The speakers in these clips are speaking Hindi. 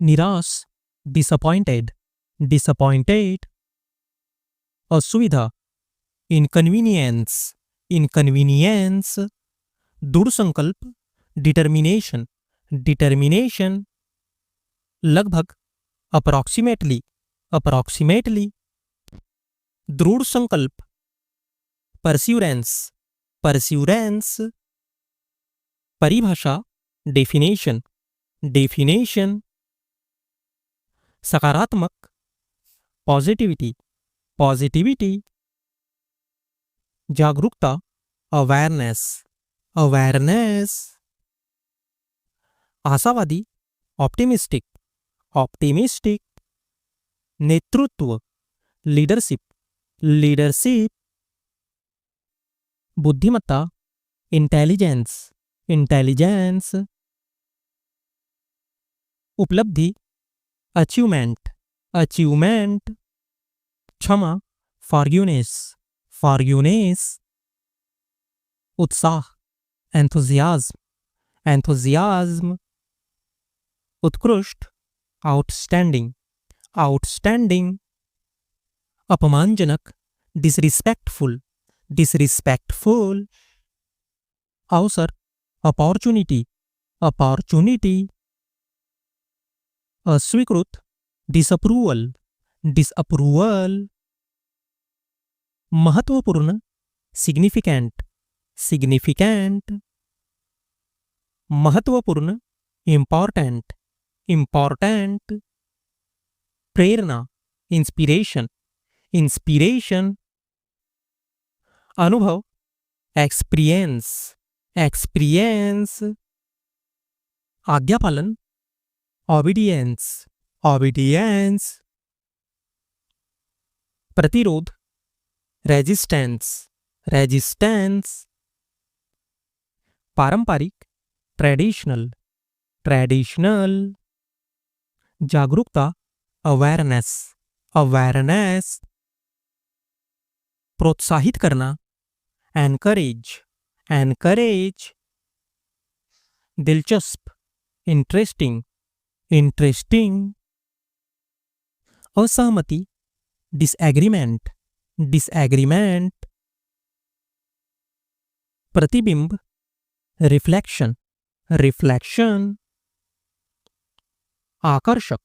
निराश, डिसअपॉइंटेड, डिसअपॉइंटेड। असुविधा, इनकन्वीनियंस, इनकन्वीनियंस। दृढ़ संकल्प, डिटर्मिनेशन, डिटर्मिनेशन। लगभग, अप्रॉक्सीमेटली, अप्रॉक्सीमेटली। दृढ़ संकल्प, परस्यूरेंस, परस्यूरेंस। परिभाषा, डेफिनेशन, डेफिनेशन। सकारात्मक, पॉजिटिविटी, पॉजिटिविटी। जागरूकता, अवेयरनेस, अवेयरनेस। आशावादी, ऑप्टिमिस्टिक, ऑप्टिमिस्टिक। नेतृत्व, लीडरशिप, लीडरशिप। बुद्धिमत्ता, इंटेलिजेंस, इंटेलिजेंस। उपलब्धि, अचीवमेंट, अचीवमेंट। क्षमा, फॉरगिवनेस, फॉरगिवनेस। उत्साह, एंथुजियाज्म, एंथुजियाज्म। उत्कृष्ट, आउटस्टैंडिंग, आउटस्टैंडिंग। अपमानजनक, डिसरिस्पेक्टफुल, डिसरिस्पेक्टफुल। अवसर, अपॉर्चुनिटी, अपॉर्चुनिटी। अस्वीकृत, डिसअप्रूवल, डिसअप्रूवल। महत्वपूर्ण, सिग्निफिकेंट, सिग्निफिकेंट। महत्वपूर्ण, इम्पॉर्टेंट, इम्पॉर्टेंट। प्रेरणा, इंस्पिरेशन, इंस्पिरेशन। अनुभव, एक्सपीरियंस, एक्सपीरियंस। आज्ञापालन, ऑबिडियंस, ऑबिडियंस। प्रतिरोध, रेजिस्टेंस, रेजिस्टेंस। पारंपरिक, ट्रेडिशनल, ट्रेडिशनल। जागरूकता, अवेयरनेस, अवेयरनेस। प्रोत्साहित करना, एनकरेज, एनकरेज। दिलचस्प, इंटरेस्टिंग, इंटरेस्टिंग। असहमति, डिसएग्रीमेंट, डिसएग्रीमेंट। प्रतिबिंब, रिफ्लेक्शन, रिफ्लेक्शन। आकर्षक,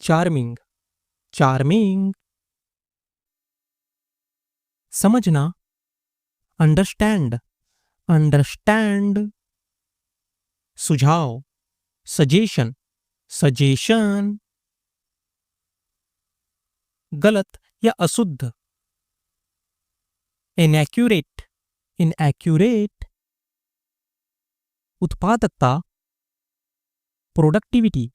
चार्मिंग, चार्मिंग। समझना, अंडरस्टैंड, अंडरस्टैंड। सुझाव, सजेशन, सजेशन। गलत या अशुद्ध, इनएक्यूरेट, इनएक्यूरेट। उत्पादकता, प्रोडक्टिविटी,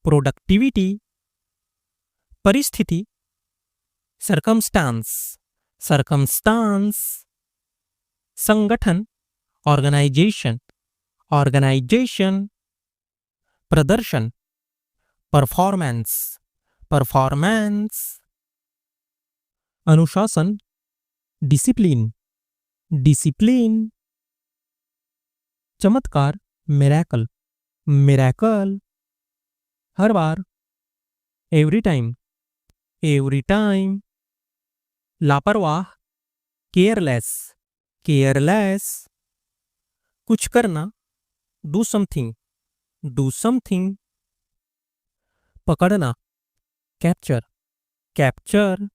प्रोडक्टिविटी। परिस्थिति, सर्कमस्टांस, सर्कमस्टांस। संगठन, ऑर्गेनाइजेशन, ऑर्गेनाइजेशन। प्रदर्शन, परफॉर्मेंस, परफॉर्मेंस। अनुशासन, डिसिप्लिन, डिसिप्लिन। चमत्कार, मिरेकल, मिरेकल। हर बार, एवरी टाइम, एवरी टाइम। लापरवाह, केयरलेस, केयरलेस। कुछ करना, डू समथिंग, डू समथिंग। पकड़ना, कैप्चर, कैप्चर।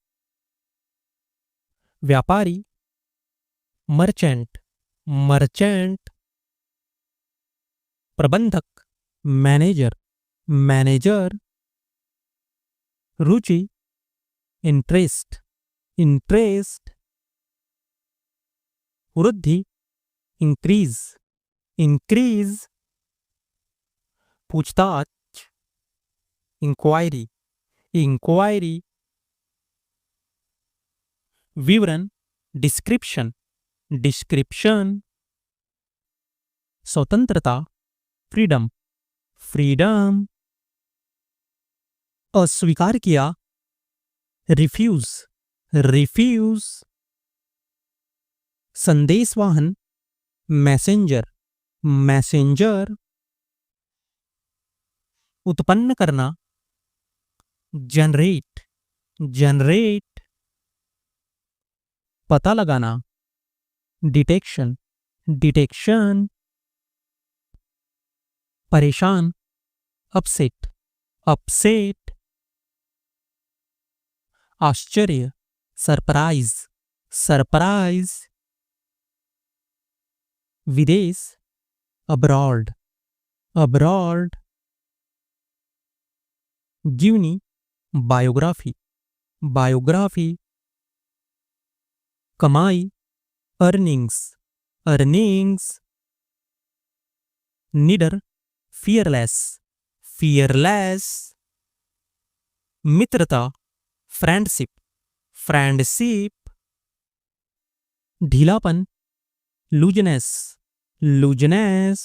व्यापारी, मर्चेंट, मर्चेंट। प्रबंधक, मैनेजर, मैनेजर। रुचि, इंटरेस्ट, इंटरेस्ट। वृद्धि, इंक्रीज, इंक्रीज। पूछताछ, इंक्वायरी, इंक्वायरी। विवरण, डिस्क्रिप्शन, डिस्क्रिप्शन। स्वतंत्रता, फ्रीडम, फ्रीडम। अस्वीकार किया, रिफ्यूज, रिफ्यूज। संदेशवाहन, मैसेंजर, मैसेंजर। उत्पन्न करना, जनरेट, जनरेट, पता लगाना, डिटेक्शन, डिटेक्शन, परेशान, अपसेट, अपसेट, आश्चर्य, सरप्राइज, सरप्राइज, विदेश, अब्रॉड, अब्रॉड, जीवनी, बायोग्राफी, बायोग्राफी, कमाई, अर्निंग्स, अर्निंग्स, निडर, फियरलेस, फियरलेस, मित्रता, फ्रेंडशिप, फ्रेंडशिप, ढीलापन, लूजनेस, लूजनेस,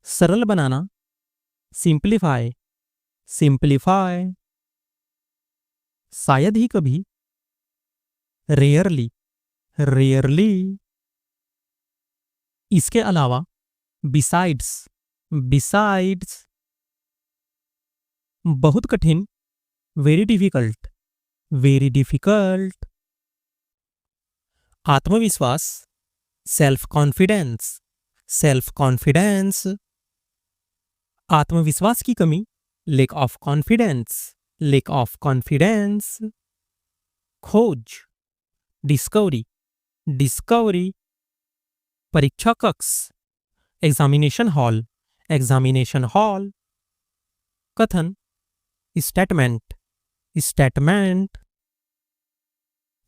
सरल बनाना, सिंप्लीफाई, सिंप्लीफाई, शायद ही कभी, रेयरली, रेयरली, इसके अलावा, बिसाइड्स, बिसाइड्स, बहुत कठिन, वेरी डिफिकल्ट, वेरी डिफिकल्ट, आत्मविश्वास, सेल्फ कॉन्फिडेंस, सेल्फ कॉन्फिडेंस, आत्मविश्वास की कमी, lake of confidence, lake of confidence, खोज, डिस्कवरी, डिस्कवरी, परीक्षा कक्ष, एग्जामिनेशन हॉल, एग्जामिनेशन हॉल, कथन, स्टेटमेंट, स्टेटमेंट,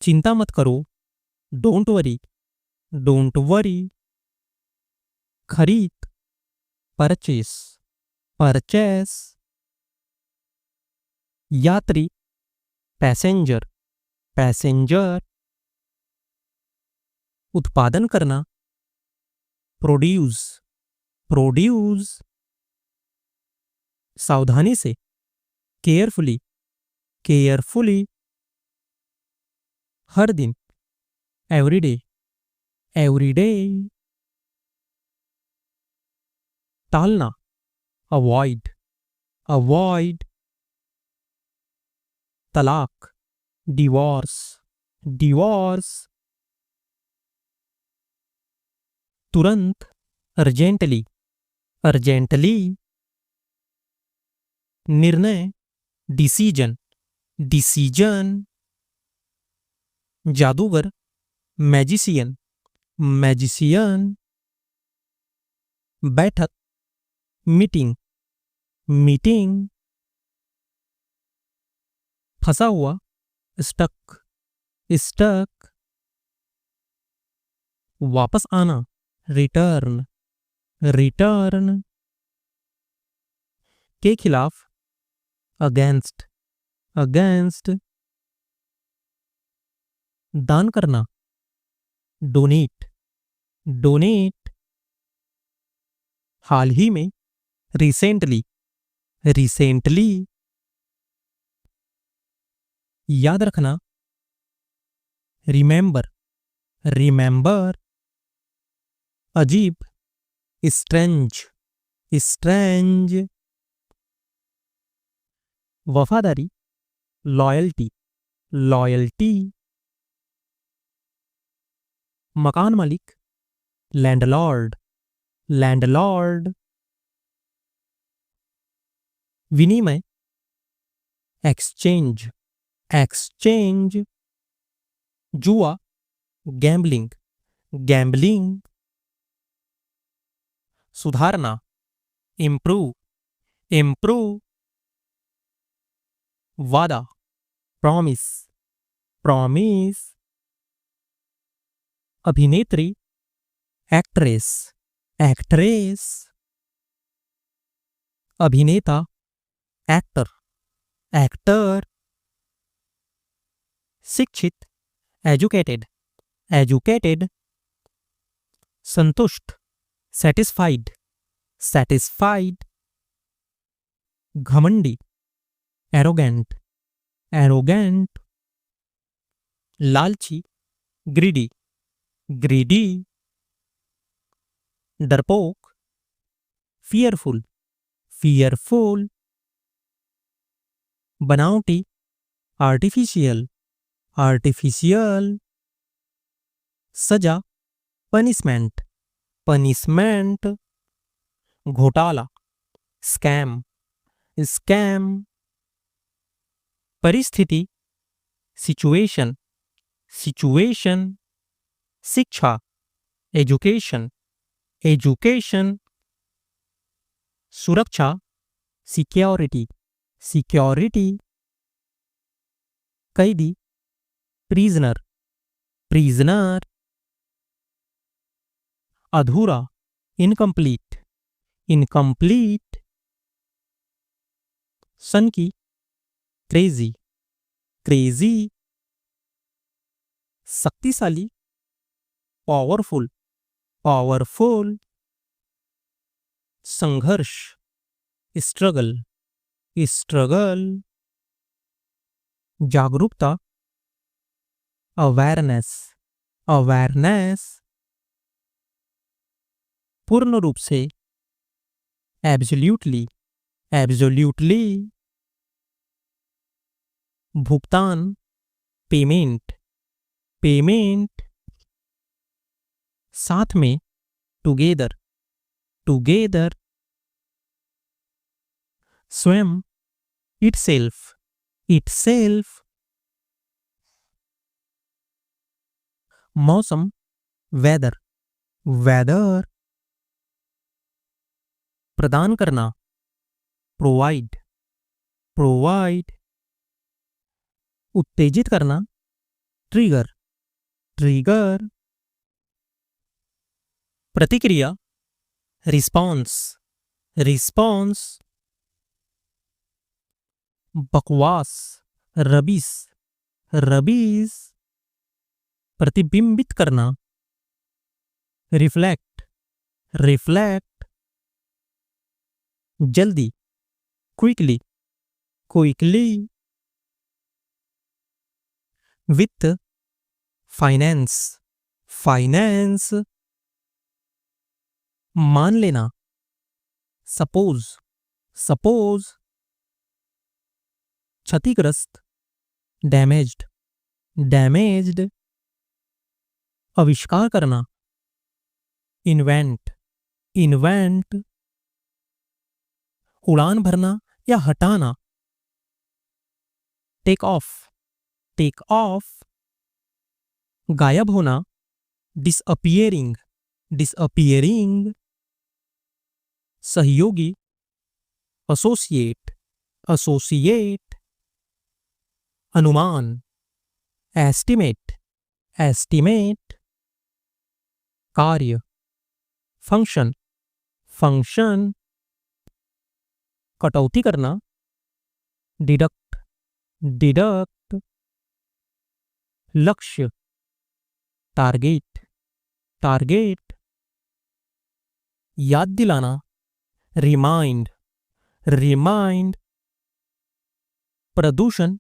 चिंता मत करो, डोंट वरी, डोंट वरी, खरीद, परचेस, परचेस, यात्री, पैसेंजर, पैसेंजर, उत्पादन करना, प्रोड्यूस, प्रोड्यूस, सावधानी से, केयरफुली, केयरफुली, हर दिन, एवरीडे, एवरीडे, टालना, अवॉइड, अवॉइड, तलाक, डिवोर्स, डिवोर्स, तुरंत, अर्जेंटली, अर्जेंटली, निर्णय, डिसीजन, डिसीजन, जादूगर, मैजिशियन, मैजिशियन, बैठक, मीटिंग, मीटिंग, फंसा हुआ, स्टक, स्टक, वापस आना, रिटर्न, रिटर्न, के खिलाफ, अगेंस्ट, अगेंस्ट, दान करना, डोनेट, डोनेट, हाल ही में, रिसेंटली, रिसेंटली, याद रखना, रिमेंबर, रिमेंबर, अजीब, स्ट्रेंज, स्ट्रेंज, वफादारी, लॉयल्टी, लॉयल्टी, मकान मालिक, लैंडलॉर्ड, लैंडलॉर्ड, विनिमय, एक्सचेंज, एक्सचेंज, जुआ, गैम्बलिंग, गैम्बलिंग, सुधारना, इम्प्रूव, इम्प्रूव, वादा, प्रॉमिस, प्रॉमिस, अभिनेत्री, एक्ट्रेस, एक्ट्रेस, अभिनेता, एक्टर, एक्टर, शिक्षित, एजुकेटेड, एजुकेटेड, संतुष्ट, सेटिस्फाइड, सेटिस्फाइड, घमंडी, एरोगेंट, एरोगेंट, लालची, ग्रीडी, ग्रीडी, डरपोक, फियरफुल, fearful, बनावटी, artificial, artificial, सजा, punishment, punishment, घोटाला, scam, scam, परिस्थिति, situation, situation, शिक्षा, education, education, सुरक्षा, security, security, कैदी, prisoner, prisoner, अधूरा, incomplete, incomplete, सन की, crazy, crazy, शक्तिशाली, पावरफुल, पावरफुल, संघर्ष, स्ट्रगल, स्ट्रगल, जागरूकता, अवेयरनेस, अवेयरनेस, पूर्ण रूप से, एब्सोल्यूटली, एब्सोल्यूटली, भुगतान, पेमेंट, पेमेंट, साथ में, टुगेदर, टुगेदर, स्वयं, इटसेल्फ, इटसेल्फ, मौसम, वेदर, वेदर, प्रदान करना, प्रोवाइड, प्रोवाइड, उत्तेजित करना, ट्रिगर, ट्रिगर, प्रतिक्रिया, रिस्पॉन्स, रिस्पॉन्स, बकवास, रबीस, रबीस, प्रतिबिंबित करना, रिफ्लेक्ट, रिफ्लेक्ट, जल्दी, क्विकली, क्विकली, वित्त, फाइनेंस, फाइनेंस, मान लेना, सपोज, सपोज, क्षतिग्रस्त, डैमेज्ड, डैमेज्ड, आविष्कार करना, इन्वेंट, इन्वेंट, उड़ान भरना या हटाना, टेक ऑफ, टेक ऑफ, गायब होना, डिसअपियरिंग, डिसअपियरिंग, सहयोगी, एसोसिएट, एसोसिएट, अनुमान, एस्टिमेट, एस्टिमेट, कार्य, फंक्शन, फंक्शन, कटौती करना, डिडक्ट, डिडक्ट, लक्ष्य, टारगेट, टारगेट, याद दिलाना, रिमाइंड, रिमाइंड, प्रदूषण,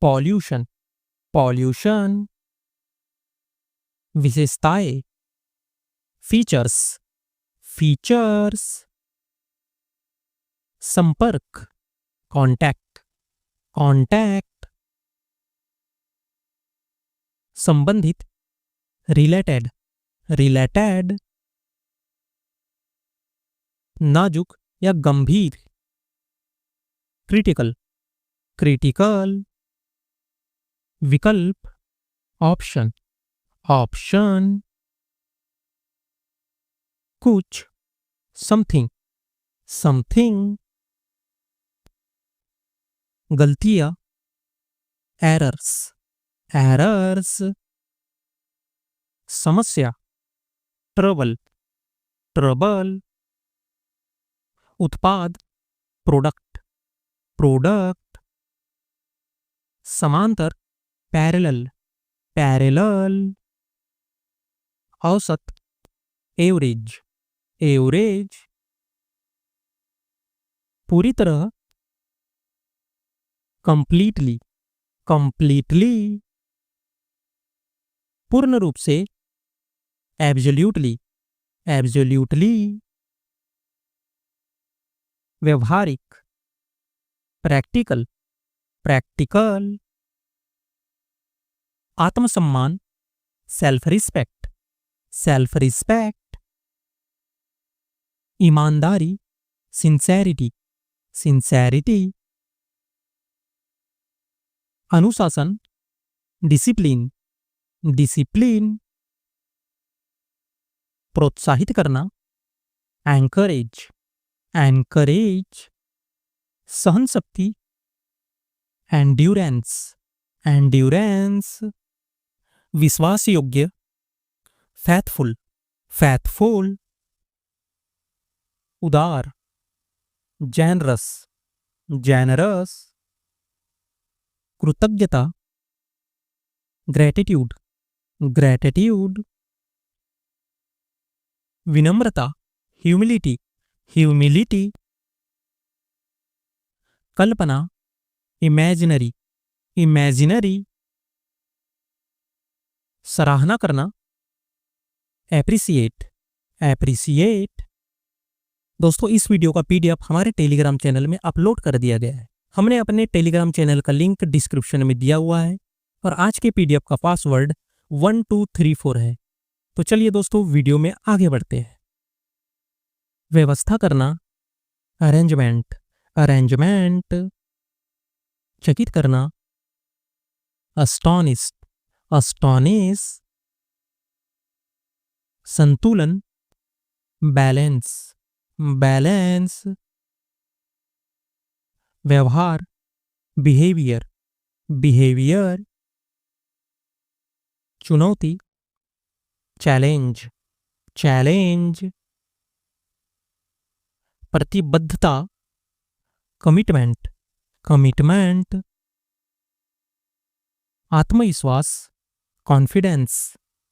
पॉल्यूशन, पॉल्यूशन, विशेषताएं, फीचर्स, फीचर्स, संपर्क, कांटेक्ट, कांटेक्ट, संबंधित, रिलेटेड, रिलेटेड, नाजुक या गंभीर, क्रिटिकल, क्रिटिकल, विकल्प, ऑप्शन, ऑप्शन, कुछ, समथिंग, समथिंग, गलतियां, एरर्स, एरर्स, समस्या, ट्रबल, ट्रबल, उत्पाद, प्रोडक्ट, प्रोडक्ट, समांतर, पैरेलल, पैरेलल, औसत, एवरेज, एवरेज, पूरी तरह, कंप्लीटली, कंप्लीटली, पूर्ण रूप से, एब्सोल्यूटली, एब्सोल्यूटली, व्यवहारिक, प्रैक्टिकल, प्रैक्टिकल, आत्मसम्मान, सेल्फ रिस्पेक्ट, सेल्फ रिस्पेक्ट, ईमानदारी, सिंसेरिटी, सिंसेरिटी, अनुशासन, डिसिप्लिन, डिसिप्लिन, प्रोत्साहित करना, एंकरेज, एंकरेज, सहन शक्ति, एंड्योरेंस, एंड्योरेंस, विश्वास योग्य, फैथफुल, फैथफुल, उदार, जेनरस, जेनरस, कृतज्ञता, ग्रेटिट्यूड, ग्रेटिट्यूड, विनम्रता, ह्यूमिलिटी, ह्यूमिलिटी, कल्पना, इमेजिनरी, इमेजिनरी, सराहना करना, एप्रिसिएट, एप्रिसिएट। दोस्तों, इस वीडियो का पीडीएफ हमारे टेलीग्राम चैनल में अपलोड कर दिया गया है। हमने अपने टेलीग्राम चैनल का लिंक डिस्क्रिप्शन में दिया हुआ है और आज के पीडीएफ का पासवर्ड 1234 है। तो चलिए दोस्तों, वीडियो में आगे बढ़ते हैं। व्यवस्था करना, अरेंजमेंट, अरेंजमेंट, चकित करना, अस्टॉनिश, अस्टॉनिश, संतुलन, बैलेंस, बैलेंस, व्यवहार, बिहेवियर, बिहेवियर, चुनौती, चैलेंज, चैलेंज, प्रतिबद्धता, कमिटमेंट, कमिटमेंट, आत्मविश्वास, कॉन्फिडेंस,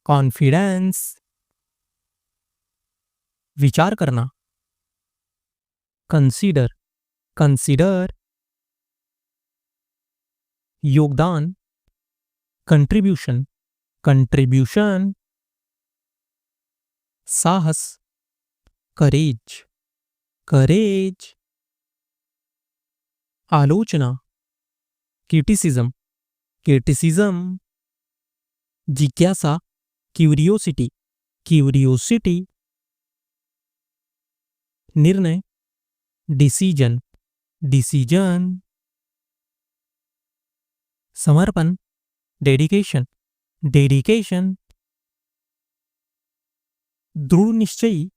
कॉन्फिडेंस, विचार करना, कंसीडर, कंसीडर, योगदान, कंट्रीब्यूशन, कंट्रीब्यूशन, साहस, करेज, करेज, आलोचना, क्रिटिसिज्म, क्रिटिसिज्म, जिज्ञासा, क्यूरियोसिटी, क्यूरियोसिटी, निर्णय, डिसीजन, डिसीजन, समर्पण, डेडिकेशन, डेडिकेशन, दृढ़ निश्चयी,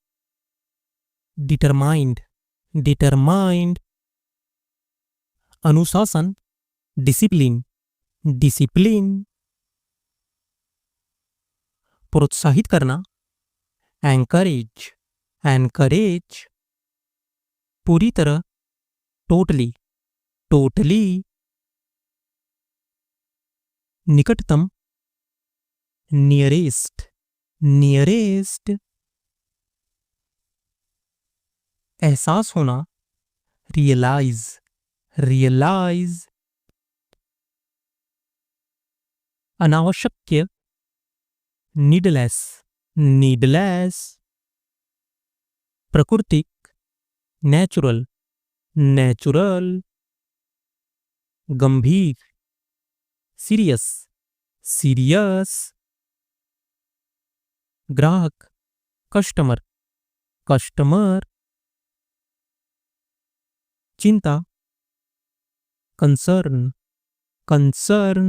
डिटरमाइंड, डिटरमाइंड, अनुशासन, डिसिप्लिन, डिसिप्लिन, प्रोत्साहित करना, एंकरेज, एंकरेज, पूरी तरह, टोटली, टोटली, निकटतम, नियरेस्ट, नियरेस्ट, एहसास होना, रियलाइज, रियलाइज, अनावश्यक, नीडलेस, नीडलेस, प्राकृतिक, नेचुरल, नेचुरल, गंभीर, सीरियस, सीरियस, ग्राहक, कस्टमर, कस्टमर, चिंता, कंसर्न, कंसर्न,